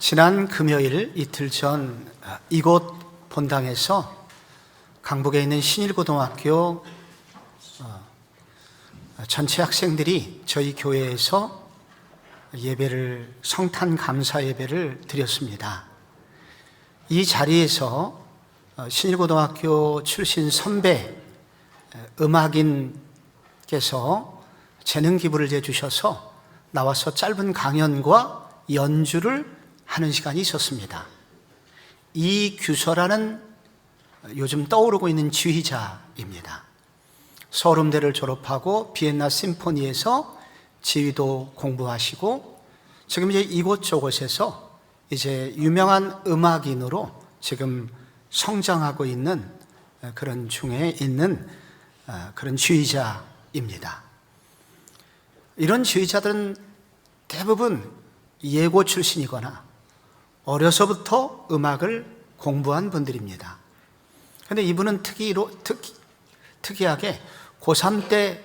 지난 금요일 이틀 전 이곳 본당에서 강북에 있는 신일고등학교 전체 학생들이 저희 교회에서 성탄 감사 예배를 드렸습니다. 이 자리에서 신일고등학교 출신 선배 음악인께서 재능 기부를 해주셔서 나와서 짧은 강연과 연주를 하는 시간이 있었습니다. 이규서라는 요즘 떠오르고 있는 지휘자입니다. 서울음대를 졸업하고 비엔나 심포니에서 지휘도 공부하시고 지금 이제 이곳저곳에서 이제 유명한 음악인으로 지금 성장하고 있는 그런 중에 있는 그런 지휘자입니다. 이런 지휘자들은 대부분 예고 출신이거나 어려서부터 음악을 공부한 분들입니다. 그런데 이분은 특이하게 고3 때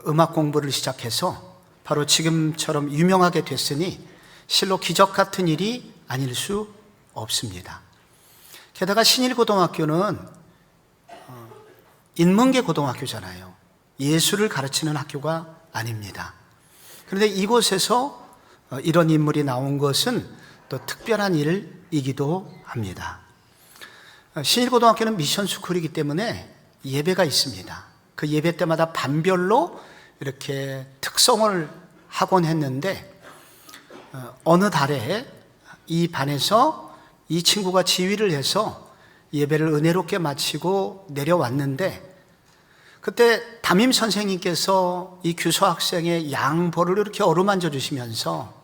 음악 공부를 시작해서 바로 지금처럼 유명하게 됐으니 실로 기적 같은 일이 아닐 수 없습니다. 게다가 신일고등학교는 인문계 고등학교잖아요. 예술을 가르치는 학교가 아닙니다. 그런데 이곳에서 이런 인물이 나온 것은 또 특별한 일이기도 합니다. 신일고등학교는 미션 스쿨이기 때문에 예배가 있습니다. 그 예배 때마다 반별로 이렇게 특성을 하곤 했는데 어느 달에 이 반에서 이 친구가 지휘를 해서 예배를 은혜롭게 마치고 내려왔는데 그때 담임 선생님께서 이 규서 학생의 양볼을 이렇게 어루만져 주시면서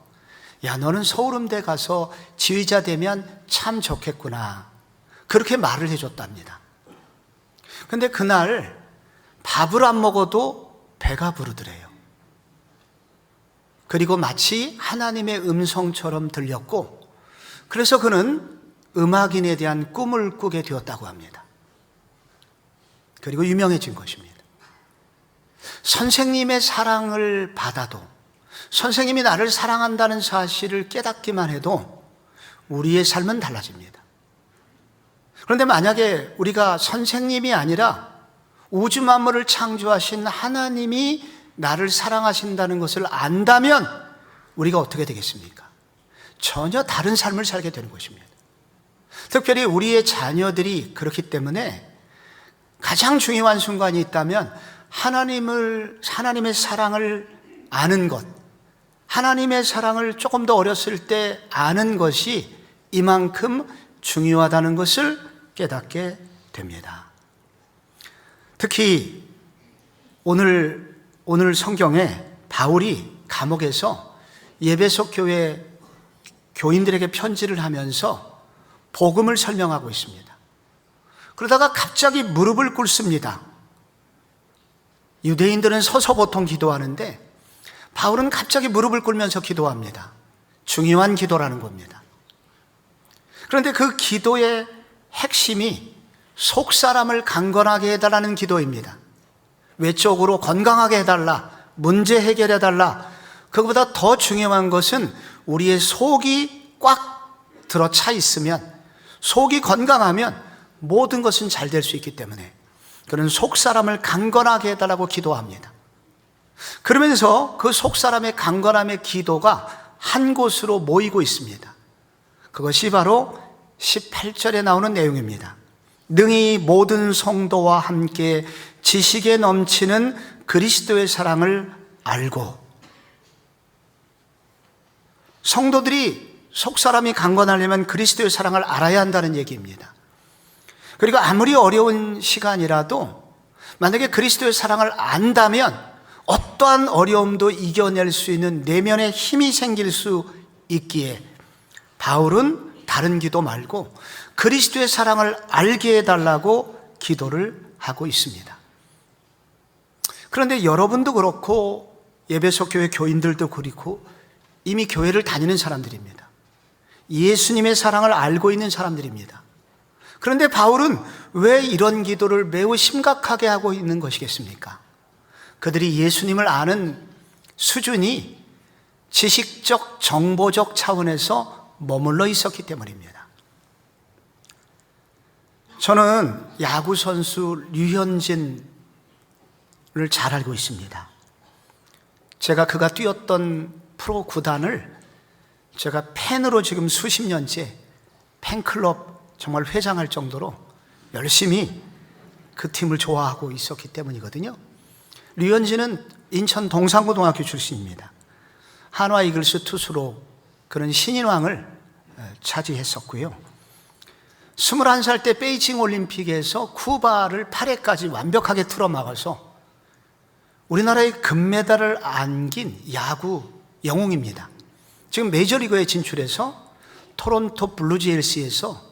야, 너는 서울음대 가서 지휘자 되면 참 좋겠구나. 그렇게 말을 해줬답니다. 근데 그날 밥을 안 먹어도 배가 부르더래요. 그리고 마치 하나님의 음성처럼 들렸고, 그래서 그는 음악인에 대한 꿈을 꾸게 되었다고 합니다. 그리고 유명해진 것입니다. 선생님의 사랑을 받아도, 선생님이 나를 사랑한다는 사실을 깨닫기만 해도 우리의 삶은 달라집니다. 그런데 만약에 우리가 선생님이 아니라 우주 만물을 창조하신 하나님이 나를 사랑하신다는 것을 안다면 우리가 어떻게 되겠습니까? 전혀 다른 삶을 살게 되는 것입니다. 특별히 우리의 자녀들이 그렇기 때문에 가장 중요한 순간이 있다면 하나님의 사랑을 아는 것, 하나님의 사랑을 조금 더 어렸을 때 아는 것이 이만큼 중요하다는 것을 깨닫게 됩니다. 특히 오늘 성경에 바울이 감옥에서 예배소 교회 교인들에게 편지를 하면서 복음을 설명하고 있습니다. 그러다가 갑자기 무릎을 꿇습니다. 유대인들은 서서 보통 기도하는데 바울은 갑자기 무릎을 꿇으면서 기도합니다. 중요한 기도라는 겁니다. 그런데 그 기도의 핵심이 속 사람을 강건하게 해달라는 기도입니다. 외적으로 건강하게 해달라, 문제 해결해달라. 그것보다 더 중요한 것은 우리의 속이 꽉 들어차 있으면, 속이 건강하면 모든 것은 잘 될 수 있기 때문에 그는 속 사람을 강건하게 해달라고 기도합니다. 그러면서 그 속 사람의 강건함의 기도가 한 곳으로 모이고 있습니다. 그것이 바로 18절에 나오는 내용입니다. 능히 모든 성도와 함께 지식에 넘치는 그리스도의 사랑을 알고. 성도들이 속 사람이 강건하려면 그리스도의 사랑을 알아야 한다는 얘기입니다. 그리고 아무리 어려운 시간이라도 만약에 그리스도의 사랑을 안다면 어떠한 어려움도 이겨낼 수 있는 내면의 힘이 생길 수 있기에 바울은 다른 기도 말고 그리스도의 사랑을 알게 해달라고 기도를 하고 있습니다. 그런데 여러분도 그렇고 예배소 교회 교인들도 그렇고 이미 교회를 다니는 사람들입니다. 예수님의 사랑을 알고 있는 사람들입니다. 그런데 바울은 왜 이런 기도를 매우 심각하게 하고 있는 것이겠습니까? 그들이 예수님을 아는 수준이 지식적, 정보적 차원에서 머물러 있었기 때문입니다. 저는 야구선수 류현진을 잘 알고 있습니다. 제가 그가 뛰었던 프로 구단을 제가 팬으로 지금 수십 년째 팬클럽 정말 회장할 정도로 열심히 그 팀을 좋아하고 있었기 때문이거든요. 류현진은 인천 동산고등학교 출신입니다. 한화 이글스 투수로 그런 신인왕을 차지했었고요. 21살 때 베이징 올림픽에서 쿠바를 8회까지 완벽하게 틀어막아서 우리나라의 금메달을 안긴 야구 영웅입니다. 지금 메이저리그에 진출해서 토론토 블루제일스에서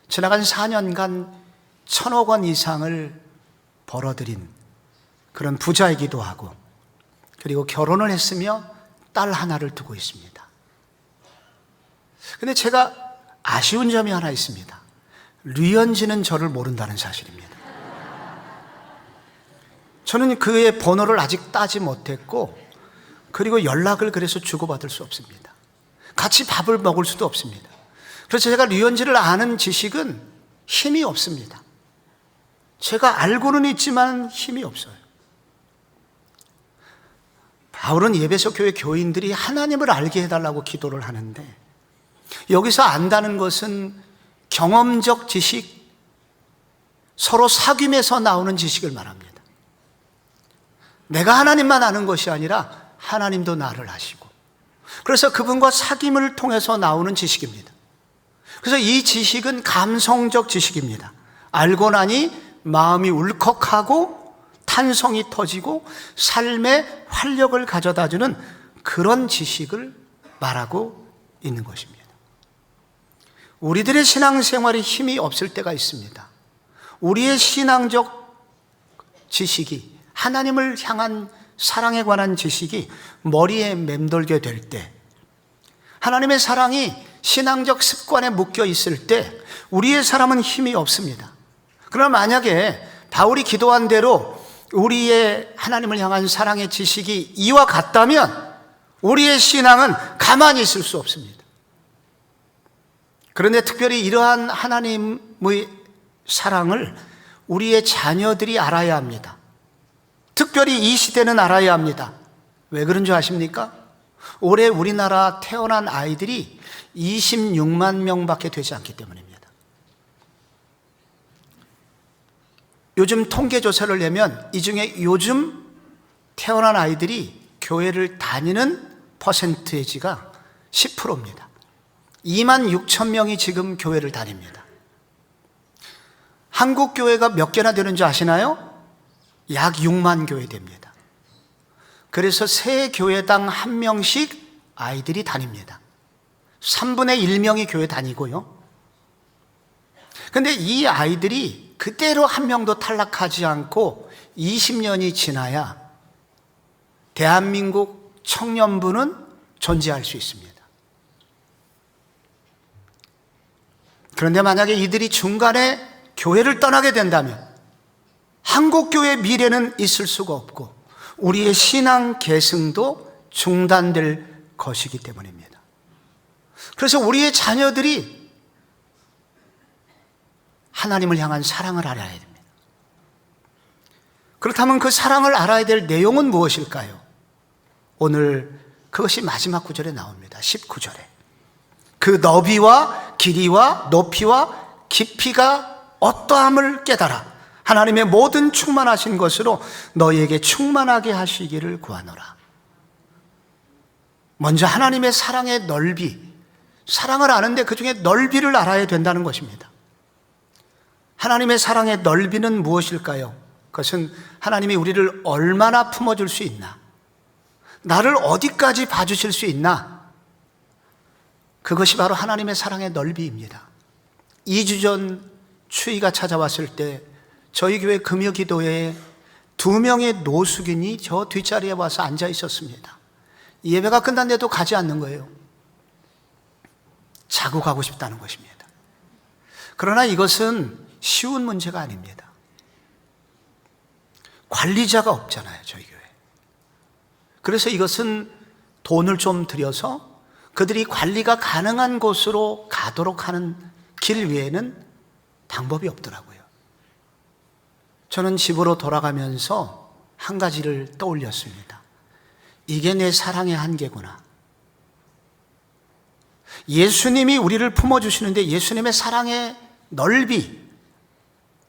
지나간 4년간 1,000억 원 이상을 벌어들인 그런 부자이기도 하고, 그리고 결혼을 했으며 딸 하나를 두고 있습니다. 근데 제가 아쉬운 점이 하나 있습니다. 류현진은 저를 모른다는 사실입니다. 저는 그의 번호를 아직 따지 못했고, 그리고 연락을 그래서 주고받을 수 없습니다. 같이 밥을 먹을 수도 없습니다. 그래서 제가 류현진을 아는 지식은 힘이 없습니다. 제가 알고는 있지만 힘이 없어요. 바울은 예배소 교회 교인들이 하나님을 알게 해달라고 기도를 하는데, 여기서 안다는 것은 경험적 지식, 서로 사귐에서 나오는 지식을 말합니다. 내가 하나님만 아는 것이 아니라 하나님도 나를 아시고, 그래서 그분과 사귐을 통해서 나오는 지식입니다. 그래서 이 지식은 감성적 지식입니다. 알고 나니 마음이 울컥하고 탄성이 터지고 삶의 활력을 가져다주는 그런 지식을 말하고 있는 것입니다. 우리들의 신앙생활에 힘이 없을 때가 있습니다. 우리의 신앙적 지식이, 하나님을 향한 사랑에 관한 지식이 머리에 맴돌게 될 때, 하나님의 사랑이 신앙적 습관에 묶여 있을 때 우리의 사람은 힘이 없습니다. 그러나 만약에 바울이 기도한 대로 우리의 하나님을 향한 사랑의 지식이 이와 같다면 우리의 신앙은 가만히 있을 수 없습니다. 그런데 특별히 이러한 하나님의 사랑을 우리의 자녀들이 알아야 합니다. 특별히 이 시대는 알아야 합니다. 왜 그런 줄 아십니까? 올해 우리나라 태어난 아이들이 26만 명밖에 되지 않기 때문입니다. 요즘 통계조사를 내면 이 중에 요즘 태어난 아이들이 교회를 다니는 퍼센트지가 10%입니다. 2만 6천 명이 지금 교회를 다닙니다. 한국 교회가 몇 개나 되는 줄 아시나요? 약 6만 교회 됩니다. 그래서 세 교회당 한 명씩 아이들이 다닙니다. 3분의 1명이 교회 다니고요. 근데 이 아이들이 그대로 한 명도 탈락하지 않고 20년이 지나야 대한민국 청년부는 존재할 수 있습니다. 그런데 만약에 이들이 중간에 교회를 떠나게 된다면 한국교회의 미래는 있을 수가 없고 우리의 신앙 계승도 중단될 것이기 때문입니다. 그래서 우리의 자녀들이 하나님을 향한 사랑을 알아야 됩니다. 그렇다면 그 사랑을 알아야 될 내용은 무엇일까요? 오늘 그것이 마지막 구절에 나옵니다. 19절에. 그 너비와 길이와 높이와 깊이가 어떠함을 깨달아 하나님의 모든 충만하신 것으로 너희에게 충만하게 하시기를 구하노라. 먼저 하나님의 사랑의 넓이, 사랑을 아는데 그 중에 넓이를 알아야 된다는 것입니다. 하나님의 사랑의 넓이는 무엇일까요? 그것은 하나님이 우리를 얼마나 품어줄 수 있나, 나를 어디까지 봐주실 수 있나, 그것이 바로 하나님의 사랑의 넓이입니다. 2주 전 추위가 찾아왔을 때 저희 교회 금요기도회에 2명의 노숙인이 저 뒷자리에 와서 앉아 있었습니다. 예배가 끝났는데도 가지 않는 거예요. 자고 가고 싶다는 것입니다. 그러나 이것은 쉬운 문제가 아닙니다. 관리자가 없잖아요, 저희 교회. 그래서 이것은 돈을 좀 들여서 그들이 관리가 가능한 곳으로 가도록 하는 길 외에는 방법이 없더라고요. 저는 집으로 돌아가면서 한 가지를 떠올렸습니다. 이게 내 사랑의 한계구나. 예수님이 우리를 품어주시는데 예수님의 사랑의 넓이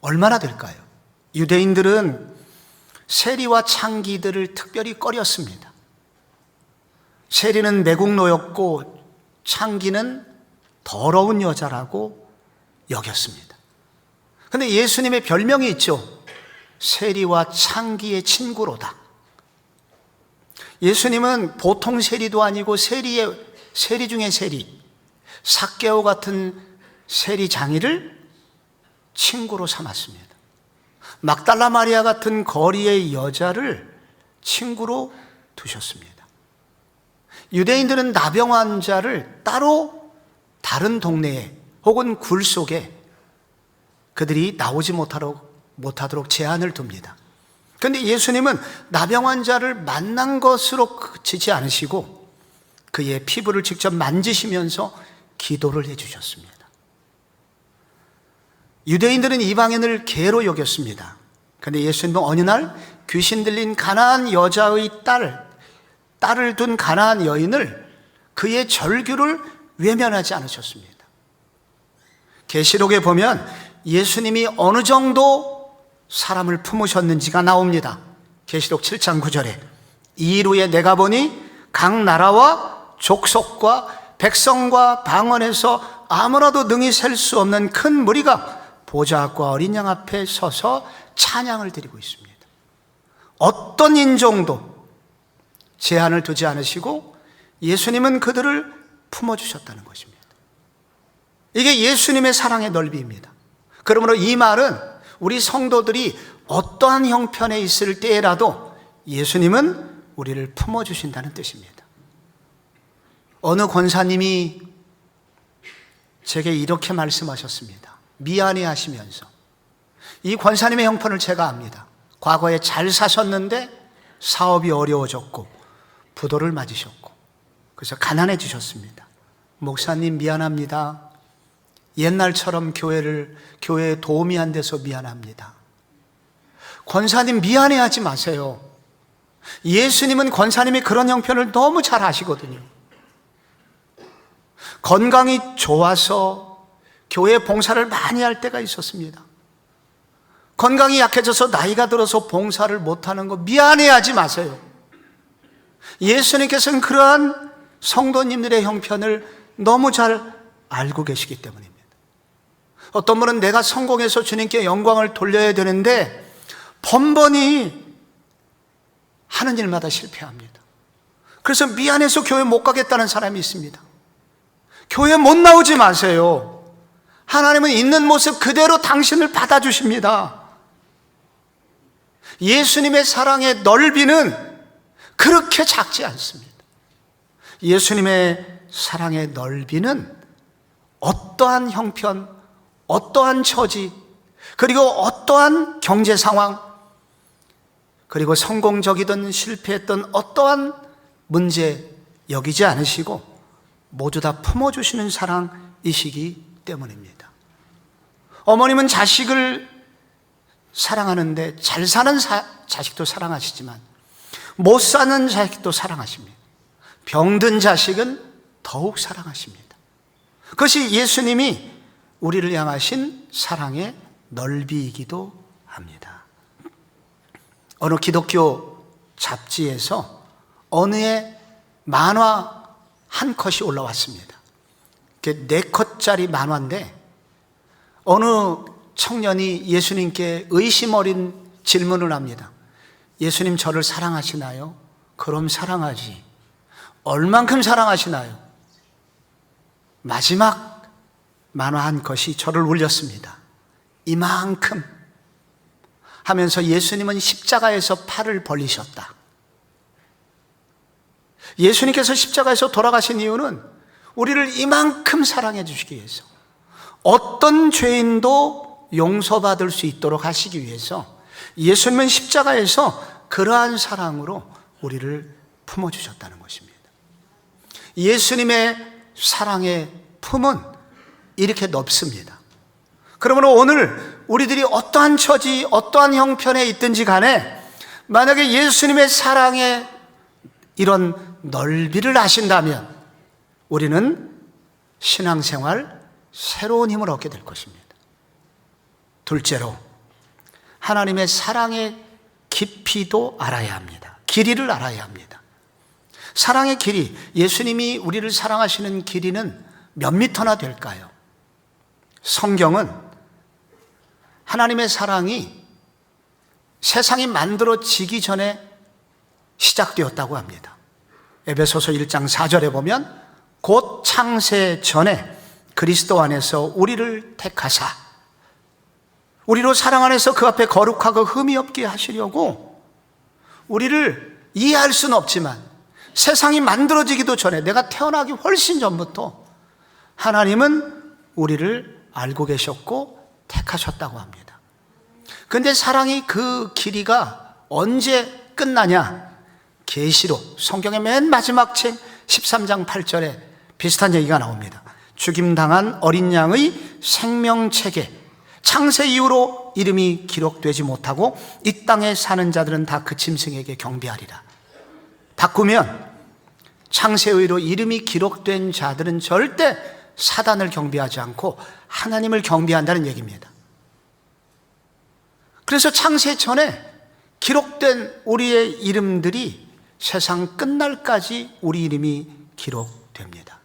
얼마나 될까요? 유대인들은 세리와 창기들을 특별히 꺼렸습니다. 세리는 매국노였고 창기는 더러운 여자라고 여겼습니다. 그런데 예수님의 별명이 있죠. 세리와 창기의 친구로다. 예수님은 보통 세리도 아니고 세리 중에 세리, 삭개오 같은 세리 장이를 친구로 삼았습니다. 막달라 마리아 같은 거리의 여자를 친구로 두셨습니다. 유대인들은 나병 환자를 따로 다른 동네에 혹은 굴 속에 그들이 나오지 못하도록 제한을 둡니다. 그런데 예수님은 나병 환자를 만난 것으로 그치지 않으시고 그의 피부를 직접 만지시면서 기도를 해주셨습니다. 유대인들은 이방인을 개로 여겼습니다. 그런데 예수님은 어느 날 귀신 들린 가나안 여자의 딸을 둔 가나안 여인을 그의 절규를 외면하지 않으셨습니다. 계시록에 보면 예수님이 어느 정도 사람을 품으셨는지가 나옵니다. 계시록 7장 9절에 이일 후에 내가 보니 각 나라와 족속과 백성과 방언에서 아무라도 능히 셀 수 없는 큰 무리가 보좌 앞과 어린 양 앞에 서서 찬양을 드리고 있습니다. 어떤 인종도 제한을 두지 않으시고 예수님은 그들을 품어주셨다는 것입니다. 이게 예수님의 사랑의 넓이입니다. 그러므로 이 말은 우리 성도들이 어떠한 형편에 있을 때라도 예수님은 우리를 품어주신다는 뜻입니다. 어느 권사님이 제게 이렇게 말씀하셨습니다. 미안해 하시면서. 이 권사님의 형편을 제가 압니다. 과거에 잘 사셨는데 사업이 어려워졌고 부도를 맞으셨고 그래서 가난해지셨습니다. 목사님 미안합니다. 옛날처럼 교회에 도움이 안 돼서 미안합니다. 권사님 미안해하지 마세요. 예수님은 권사님이 그런 형편을 너무 잘 아시거든요. 건강이 좋아서 교회 봉사를 많이 할 때가 있었습니다. 건강이 약해져서 나이가 들어서 봉사를 못하는 거 미안해하지 마세요. 예수님께서는 그러한 성도님들의 형편을 너무 잘 알고 계시기 때문입니다. 어떤 분은 내가 성공해서 주님께 영광을 돌려야 되는데 번번이 하는 일마다 실패합니다. 그래서 미안해서 교회 못 가겠다는 사람이 있습니다. 교회 못 나오지 마세요. 하나님은 있는 모습 그대로 당신을 받아주십니다. 예수님의 사랑의 넓이는 그렇게 작지 않습니다. 예수님의 사랑의 넓이는 어떠한 형편, 어떠한 처지, 그리고 어떠한 경제 상황, 그리고 성공적이든 실패했던 어떠한 문제 여기지 않으시고 모두 다 품어주시는 사랑이시기 때문입니다. 어머님은 자식을 사랑하는데 잘 사는 자식도 사랑하시지만 못 사는 자식도 사랑하십니다. 병든 자식은 더욱 사랑하십니다. 그것이 예수님이 우리를 향하신 사랑의 넓이이기도 합니다. 어느 기독교 잡지에서 어느 해 만화 한 컷이 올라왔습니다. 4컷짜리 만화인데 어느 청년이 예수님께 의심 어린 질문을 합니다. 예수님 저를 사랑하시나요? 그럼 사랑하지. 얼만큼 사랑하시나요? 마지막 만화 한 컷이 저를 울렸습니다. 이만큼 하면서 예수님은 십자가에서 팔을 벌리셨다. 예수님께서 십자가에서 돌아가신 이유는 우리를 이만큼 사랑해 주시기 위해서, 어떤 죄인도 용서받을 수 있도록 하시기 위해서 예수님은 십자가에서 그러한 사랑으로 우리를 품어주셨다는 것입니다. 예수님의 사랑의 품은 이렇게 넓습니다. 그러므로 오늘 우리들이 어떠한 처지, 어떠한 형편에 있든지 간에 만약에 예수님의 사랑의 이런 넓이를 아신다면 우리는 신앙생활 새로운 힘을 얻게 될 것입니다. 둘째로, 하나님의 사랑의 깊이도 알아야 합니다. 길이를 알아야 합니다. 사랑의 길이, 예수님이 우리를 사랑하시는 길이는 몇 미터나 될까요? 성경은 하나님의 사랑이 세상이 만들어지기 전에 시작되었다고 합니다. 에베소서 1장 4절에 보면 곧 창세 전에 그리스도 안에서 우리를 택하사 우리로 사랑 안에서 그 앞에 거룩하고 흠이 없게 하시려고, 우리를 이해할 수는 없지만 세상이 만들어지기도 전에, 내가 태어나기 훨씬 전부터 하나님은 우리를 알고 계셨고 택하셨다고 합니다. 그런데 사랑이 그 길이가 언제 끝나냐? 계시록, 성경의 맨 마지막 책 13장 8절에 비슷한 얘기가 나옵니다. 죽임당한 어린 양의 생명책에 창세 이후로 이름이 기록되지 못하고 이 땅에 사는 자들은 다 그 짐승에게 경배하리라. 바꾸면 창세의로 이름이 기록된 자들은 절대 사단을 경배하지 않고 하나님을 경배한다는 얘기입니다. 그래서 창세 전에 기록된 우리의 이름들이 세상 끝날까지 우리 이름이 기록됩니다.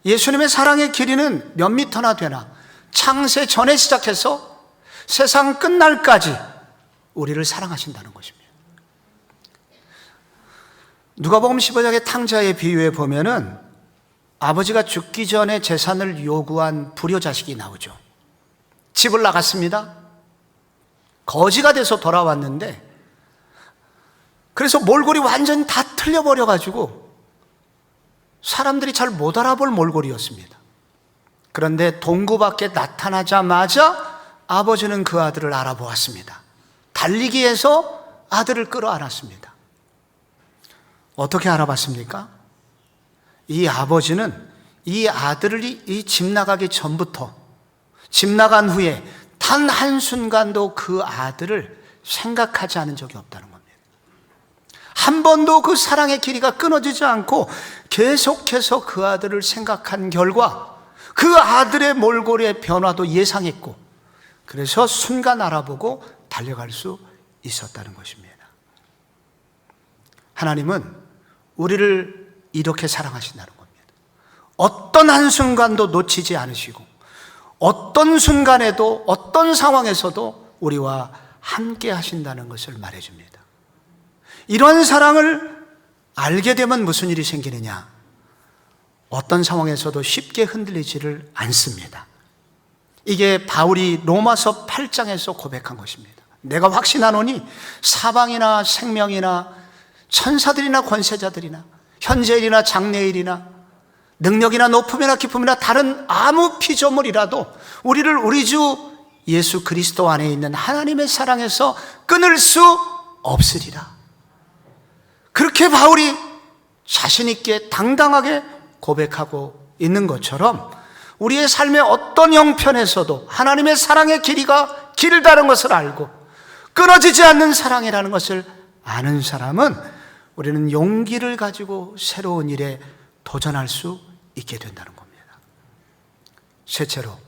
예수님의 사랑의 길이는 몇 미터나 되나? 창세 전에 시작해서 세상 끝날까지 우리를 사랑하신다는 것입니다. 누가복음 15장의 탕자의 비유에 보면은 아버지가 죽기 전에 재산을 요구한 불효자식이 나오죠. 집을 나갔습니다. 거지가 돼서 돌아왔는데, 그래서 몰골이 완전히 다 틀려버려가지고 사람들이 잘 못 알아볼 몰골이었습니다. 그런데 동구 밖에 나타나자마자 아버지는 그 아들을 알아보았습니다. 달리기해서 아들을 끌어안았습니다. 어떻게 알아봤습니까? 이 아버지는 이 아들이 이 집 나가기 전부터, 집 나간 후에 단 한순간도 그 아들을 생각하지 않은 적이 없다는 겁니다. 한 번도 그 사랑의 길이가 끊어지지 않고 계속해서 그 아들을 생각한 결과 그 아들의 몰골의 변화도 예상했고, 그래서 순간 알아보고 달려갈 수 있었다는 것입니다. 하나님은 우리를 이렇게 사랑하신다는 겁니다. 어떤 한순간도 놓치지 않으시고 어떤 순간에도 어떤 상황에서도 우리와 함께 하신다는 것을 말해줍니다. 이런 사랑을 알게 되면 무슨 일이 생기느냐? 어떤 상황에서도 쉽게 흔들리지를 않습니다. 이게 바울이 로마서 8장에서 고백한 것입니다. 내가 확신하노니 사방이나 생명이나 천사들이나 권세자들이나 현재일이나 장래일이나 능력이나 높음이나 기쁨이나 다른 아무 피조물이라도 우리를 우리 주 예수 그리스도 안에 있는 하나님의 사랑에서 끊을 수 없으리라. 그렇게 바울이 자신 있게 당당하게 고백하고 있는 것처럼 우리의 삶의 어떤 형편에서도 하나님의 사랑의 길이가 길다는 것을 알고 끊어지지 않는 사랑이라는 것을 아는 사람은 우리는 용기를 가지고 새로운 일에 도전할 수 있게 된다는 겁니다. 셋째로,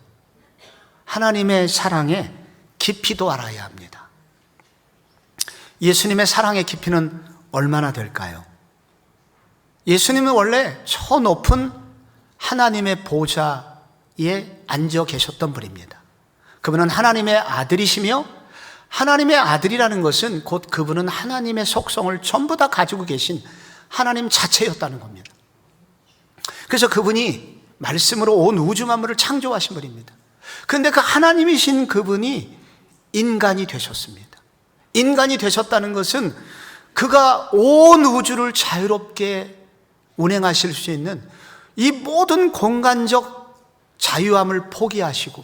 하나님의 사랑의 깊이도 알아야 합니다. 예수님의 사랑의 깊이는 얼마나 될까요? 예수님은 원래 저 높은 하나님의 보좌에 앉아 계셨던 분입니다. 그분은 하나님의 아들이시며, 하나님의 아들이라는 것은 곧 그분은 하나님의 속성을 전부 다 가지고 계신 하나님 자체였다는 겁니다. 그래서 그분이 말씀으로 온 우주 만물을 창조하신 분입니다. 그런데 그 하나님이신 그분이 인간이 되셨습니다. 인간이 되셨다는 것은 그가 온 우주를 자유롭게 운행하실 수 있는 이 모든 공간적 자유함을 포기하시고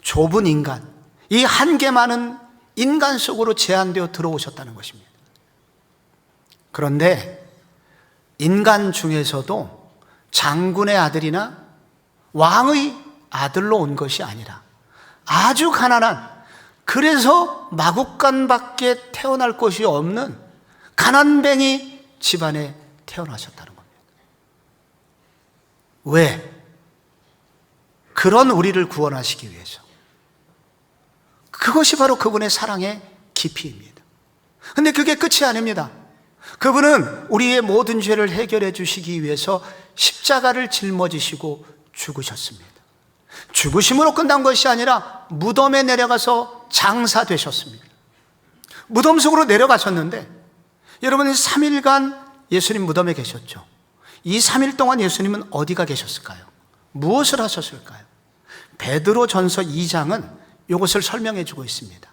좁은 인간, 이 한계 많은 인간 속으로 제한되어 들어오셨다는 것입니다. 그런데 인간 중에서도 장군의 아들이나 왕의 아들로 온 것이 아니라 아주 가난한, 그래서 마국간밖에 태어날 곳이 없는 가난뱅이 집안에 태어나셨다는 겁니다. 왜? 그런 우리를 구원하시기 위해서. 그것이 바로 그분의 사랑의 깊이입니다. 근데 그게 끝이 아닙니다. 그분은 우리의 모든 죄를 해결해 주시기 위해서 십자가를 짊어지시고 죽으셨습니다. 죽으심으로 끝난 것이 아니라 무덤에 내려가서 장사되셨습니다. 무덤 속으로 내려가셨는데, 여러분 3일간 예수님 무덤에 계셨죠. 이 3일 동안 예수님은 어디가 계셨을까요? 무엇을 하셨을까요? 베드로 전서 2장은 이것을 설명해 주고 있습니다.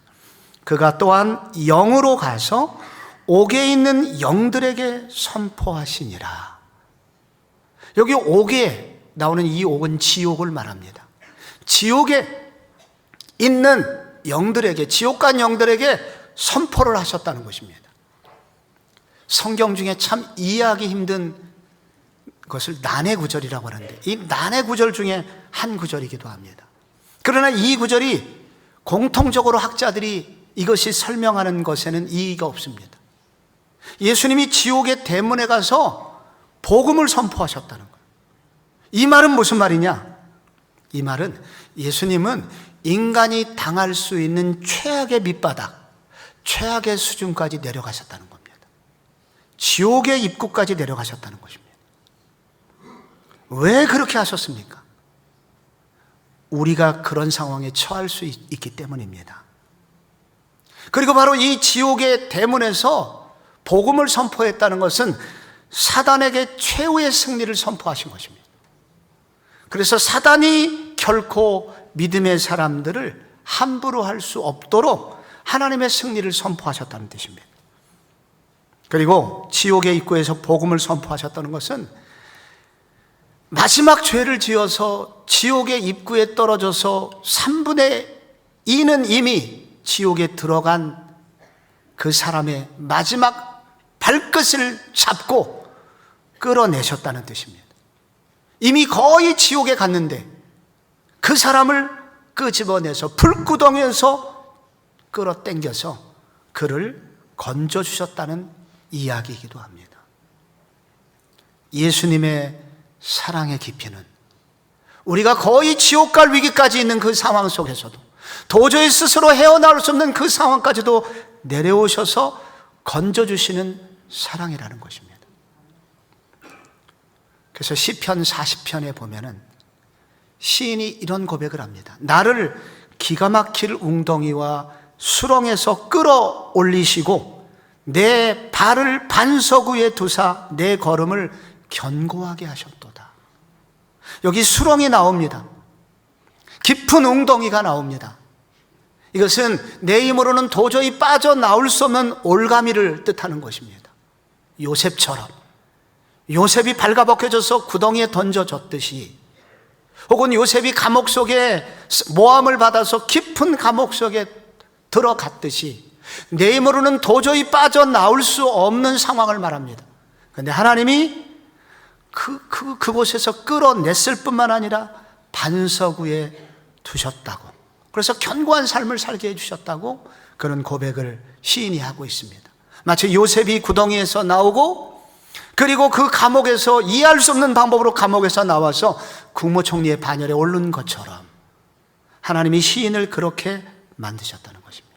그가 또한 영으로 가서 옥에 있는 영들에게 선포하시니라. 여기 옥에 나오는 이 옥은 지옥을 말합니다. 지옥에 있는 영들에게, 지옥 간 영들에게 선포를 하셨다는 것입니다. 성경 중에 참 이해하기 힘든 것을 난해 구절이라고 하는데, 이 난해 구절 중에 한 구절이기도 합니다. 그러나 이 구절이 공통적으로 학자들이 이것이 설명하는 것에는 이의가 없습니다. 예수님이 지옥의 대문에 가서 복음을 선포하셨다는 거예요. 이 말은 무슨 말이냐? 이 말은 예수님은 인간이 당할 수 있는 최악의 밑바닥, 최악의 수준까지 내려가셨다는 겁니다. 지옥의 입구까지 내려가셨다는 것입니다. 왜 그렇게 하셨습니까? 우리가 그런 상황에 처할 수 있기 때문입니다. 그리고 바로 이 지옥의 대문에서 복음을 선포했다는 것은 사단에게 최후의 승리를 선포하신 것입니다. 그래서 사단이 결코 믿음의 사람들을 함부로 할 수 없도록 하나님의 승리를 선포하셨다는 뜻입니다. 그리고 지옥의 입구에서 복음을 선포하셨다는 것은 마지막 죄를 지어서 지옥의 입구에 떨어져서 3분의 2는 이미 지옥에 들어간 그 사람의 마지막 발끝을 잡고 끌어내셨다는 뜻입니다. 이미 거의 지옥에 갔는데 그 사람을 끄집어내서 불구덩이에서 끌어당겨서 그를 건져주셨다는 이야기이기도 합니다. 예수님의 사랑의 깊이는 우리가 거의 지옥 갈 위기까지 있는 그 상황 속에서도, 도저히 스스로 헤어나올 수 없는 그 상황까지도 내려오셔서 건져주시는 사랑이라는 것입니다. 그래서 시편 40편에 보면은 시인이 이런 고백을 합니다. 나를 기가 막힐 웅덩이와 수렁에서 끌어올리시고 내 발을 반석 위에 두사 내 걸음을 견고하게 하셨도다. 여기 수렁이 나옵니다. 깊은 웅덩이가 나옵니다. 이것은 내 힘으로는 도저히 빠져나올 수 없는 올가미를 뜻하는 것입니다. 요셉처럼 요셉이 발가벗겨져서 구덩이에 던져졌듯이, 혹은 요셉이 감옥 속에 모함을 받아서 깊은 감옥 속에 들어갔듯이 내 힘으로는 도저히 빠져나올 수 없는 상황을 말합니다. 그런데 하나님이 그곳에서 끌어냈을 뿐만 아니라 반석 위에 두셨다고, 그래서 견고한 삶을 살게 해주셨다고 그런 고백을 시인이 하고 있습니다. 마치 요셉이 구덩이에서 나오고 그리고 그 감옥에서 이해할 수 없는 방법으로 감옥에서 나와서 국무총리의 반열에 오른 것처럼 하나님이 시인을 그렇게 만드셨다는 것입니다.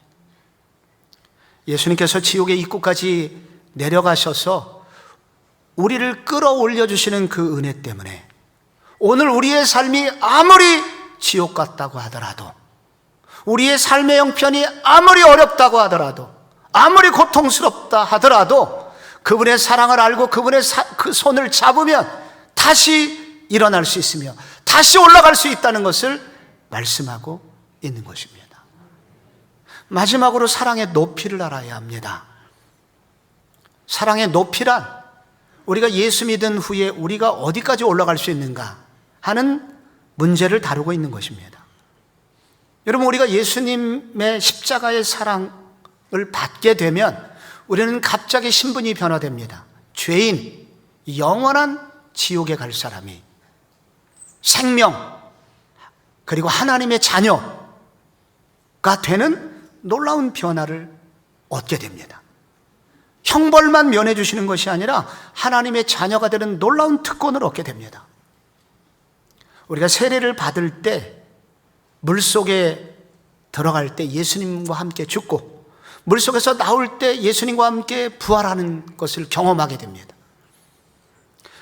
예수님께서 지옥의 입구까지 내려가셔서 우리를 끌어올려 주시는 그 은혜 때문에 오늘 우리의 삶이 아무리 지옥 같다고 하더라도, 우리의 삶의 형편이 아무리 어렵다고 하더라도, 아무리 고통스럽다 하더라도 그분의 사랑을 알고 그분의 그 손을 잡으면 다시 일어날 수 있으며 다시 올라갈 수 있다는 것을 말씀하고 있는 것입니다. 마지막으로 사랑의 높이를 알아야 합니다. 사랑의 높이란 우리가 예수 믿은 후에 우리가 어디까지 올라갈 수 있는가 하는 문제를 다루고 있는 것입니다. 여러분, 우리가 예수님의 십자가의 사랑을 받게 되면 우리는 갑자기 신분이 변화됩니다. 죄인, 영원한 지옥에 갈 사람이 생명 그리고 하나님의 자녀가 되는 놀라운 변화를 얻게 됩니다. 형벌만 면해 주시는 것이 아니라 하나님의 자녀가 되는 놀라운 특권을 얻게 됩니다. 우리가 세례를 받을 때 물속에 들어갈 때 예수님과 함께 죽고 물속에서 나올 때 예수님과 함께 부활하는 것을 경험하게 됩니다.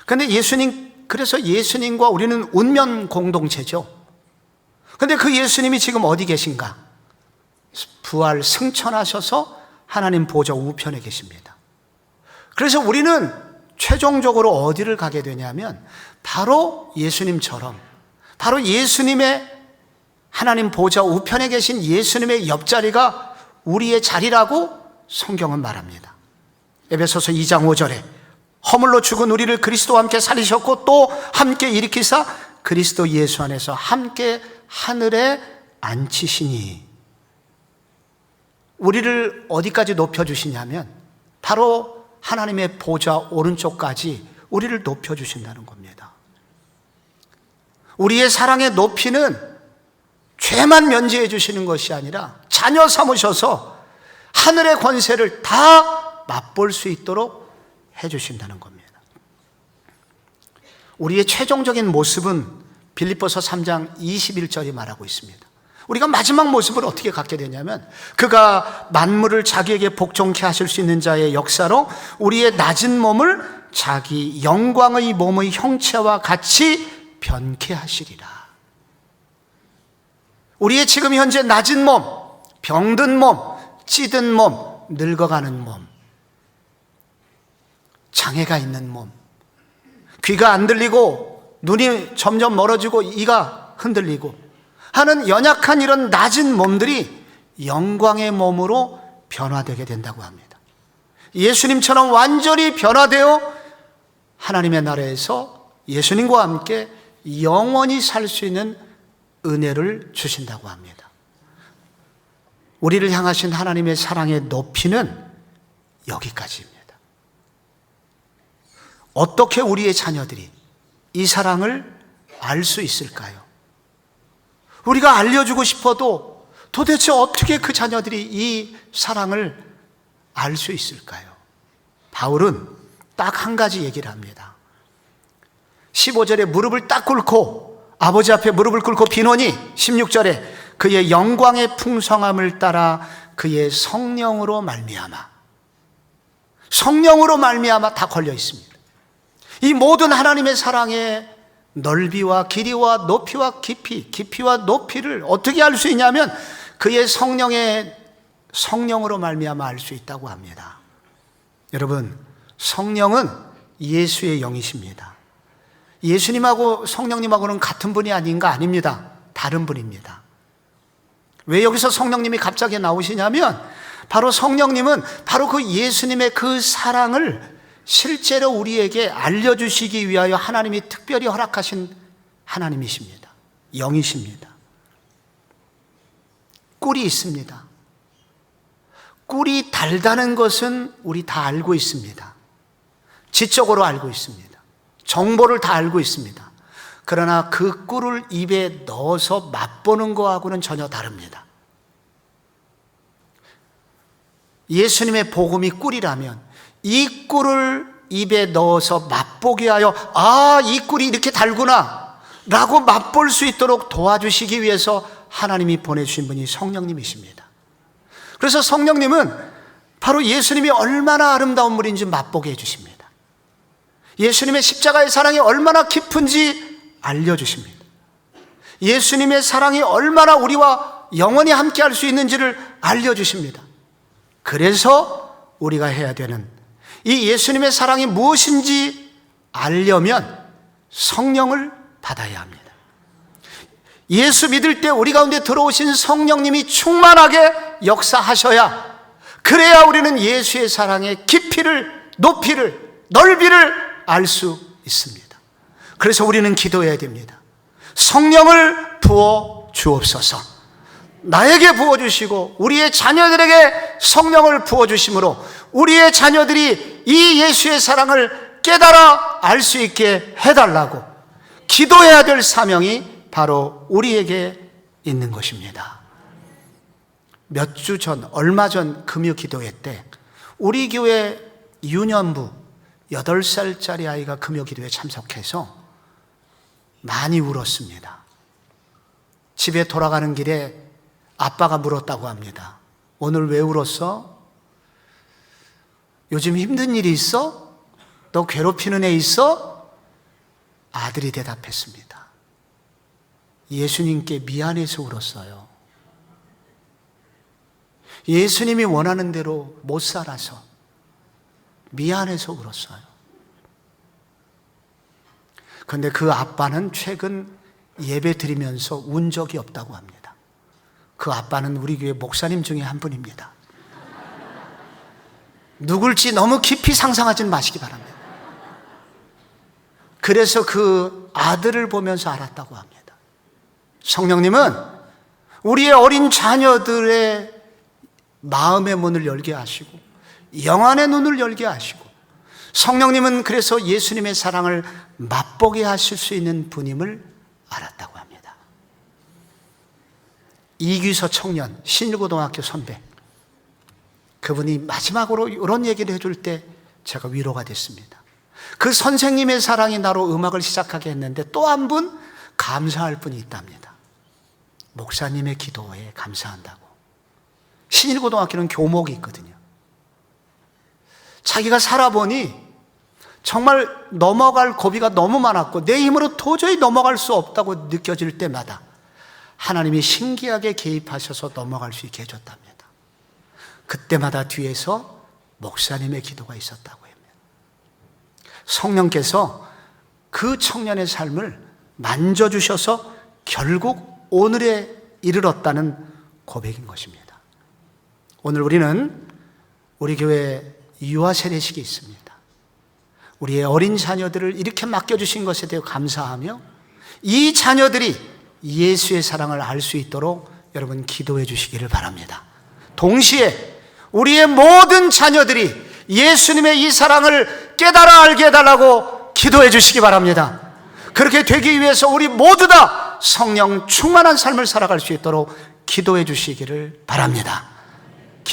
그런데 그래서 예수님과 우리는 운명 공동체죠. 그런데 그 예수님이 지금 어디 계신가? 부활 승천하셔서 하나님 보좌 우편에 계십니다. 그래서 우리는 최종적으로 어디를 가게 되냐면 바로 예수님처럼 바로 예수님의 하나님 보좌 우편에 계신 예수님의 옆자리가 우리의 자리라고 성경은 말합니다. 에베소서 2장 5절에 허물로 죽은 우리를 그리스도와 함께 살리셨고 또 함께 일으키사 그리스도 예수 안에서 함께 하늘에 앉히시니, 우리를 어디까지 높여주시냐면 바로 하나님의 보좌 오른쪽까지 우리를 높여주신다는 겁니다. 우리의 사랑의 높이는 죄만 면제해 주시는 것이 아니라 자녀 삼으셔서 하늘의 권세를 다 맛볼 수 있도록 해주신다는 겁니다. 우리의 최종적인 모습은 빌립보서 3장 21절이 말하고 있습니다. 우리가 마지막 모습을 어떻게 갖게 되냐면 그가 만물을 자기에게 복종케 하실 수 있는 자의 역사로 우리의 낮은 몸을 자기 영광의 몸의 형체와 같이 변케 하시리라. 우리의 지금 현재 낮은 몸, 병든 몸, 찌든 몸, 늙어가는 몸, 장애가 있는 몸, 귀가 안 들리고 눈이 점점 멀어지고 이가 흔들리고 하는 연약한 이런 낮은 몸들이 영광의 몸으로 변화되게 된다고 합니다. 예수님처럼 완전히 변화되어 하나님의 나라에서 예수님과 함께 영원히 살 수 있는 은혜를 주신다고 합니다. 우리를 향하신 하나님의 사랑의 높이는 여기까지입니다. 어떻게 우리의 자녀들이 이 사랑을 알 수 있을까요? 우리가 알려주고 싶어도 도대체 어떻게 그 자녀들이 이 사랑을 알 수 있을까요? 바울은 딱 한 가지 얘기를 합니다. 15절에 무릎을 딱 꿇고 아버지 앞에 무릎을 꿇고 비노니 16절에 그의 영광의 풍성함을 따라 그의 성령으로 말미암아, 성령으로 말미암아 다 걸려 있습니다. 이 모든 하나님의 사랑의 넓이와 길이와 높이와 깊이와 높이를 어떻게 알 수 있냐면 그의 성령으로 말미암아 알 수 있다고 합니다. 여러분, 성령은 예수의 영이십니다. 예수님하고 성령님하고는 같은 분이 아닌가? 아닙니다. 다른 분입니다. 왜 여기서 성령님이 갑자기 나오시냐면 바로 성령님은 바로 그 예수님의 그 사랑을 실제로 우리에게 알려주시기 위하여 하나님이 특별히 허락하신 하나님이십니다. 영이십니다. 꿀이 있습니다. 꿀이 달다는 것은 우리 다 알고 있습니다. 지적으로 알고 있습니다. 정보를 다 알고 있습니다. 그러나 그 꿀을 입에 넣어서 맛보는 것하고는 전혀 다릅니다. 예수님의 복음이 꿀이라면 이 꿀을 입에 넣어서 맛보게 하여 이 꿀이 이렇게 달구나 라고 맛볼 수 있도록 도와주시기 위해서 하나님이 보내주신 분이 성령님이십니다. 그래서 성령님은 바로 예수님이 얼마나 아름다운 분인지 맛보게 해주십니다. 예수님의 십자가의 사랑이 얼마나 깊은지 알려주십니다. 예수님의 사랑이 얼마나 우리와 영원히 함께 할 수 있는지를 알려주십니다. 그래서 우리가 해야 되는 이 예수님의 사랑이 무엇인지 알려면 성령을 받아야 합니다. 예수 믿을 때 우리 가운데 들어오신 성령님이 충만하게 역사하셔야, 그래야 우리는 예수의 사랑의 깊이를, 높이를, 넓이를 알 수 있습니다. 그래서 우리는 기도해야 됩니다. 성령을 부어 주옵소서. 나에게 부어주시고 우리의 자녀들에게 성령을 부어주심으로 우리의 자녀들이 이 예수의 사랑을 깨달아 알 수 있게 해달라고 기도해야 될 사명이 바로 우리에게 있는 것입니다. 몇 주 전, 얼마 전 금요 기도회 때 우리 교회 유년부 8살짜리 아이가 금요 기도에 참석해서 많이 울었습니다. 집에 돌아가는 길에 아빠가 물었다고 합니다. 오늘 왜 울었어? 요즘 힘든 일이 있어? 너 괴롭히는 애 있어? 아들이 대답했습니다. 예수님께 미안해서 울었어요. 예수님이 원하는 대로 못 살아서 미안해서 울었어요. 그런데 그 아빠는 최근 예배 드리면서 운 적이 없다고 합니다. 그 아빠는 우리 교회 목사님 중에 한 분입니다. 누굴지 너무 깊이 상상하지 마시기 바랍니다. 그래서 그 아들을 보면서 알았다고 합니다. 성령님은 우리의 어린 자녀들의 마음의 문을 열게 하시고 영안의 눈을 열게 하시고, 성령님은 그래서 예수님의 사랑을 맛보게 하실 수 있는 분임을 알았다고 합니다. 이규서 청년, 신일고등학교 선배, 그분이 마지막으로 이런 얘기를 해줄 때 제가 위로가 됐습니다. 그 선생님의 사랑이 나로 음악을 시작하게 했는데 또 한 분 감사할 분이 있답니다. 목사님의 기도에 감사한다고. 신일고등학교는 교목이 있거든요. 자기가 살아보니 정말 넘어갈 고비가 너무 많았고 내 힘으로 도저히 넘어갈 수 없다고 느껴질 때마다 하나님이 신기하게 개입하셔서 넘어갈 수 있게 해줬답니다. 그때마다 뒤에서 목사님의 기도가 있었다고 합니다. 성령께서 그 청년의 삶을 만져주셔서 결국 오늘에 이르렀다는 고백인 것입니다. 오늘 우리는 우리 교회 유아 세례식이 있습니다. 우리의 어린 자녀들을 이렇게 맡겨주신 것에 대해 감사하며 이 자녀들이 예수의 사랑을 알 수 있도록 여러분 기도해 주시기를 바랍니다. 동시에 우리의 모든 자녀들이 예수님의 이 사랑을 깨달아 알게 해달라고 기도해 주시기 바랍니다. 그렇게 되기 위해서 우리 모두 다 성령 충만한 삶을 살아갈 수 있도록 기도해 주시기를 바랍니다.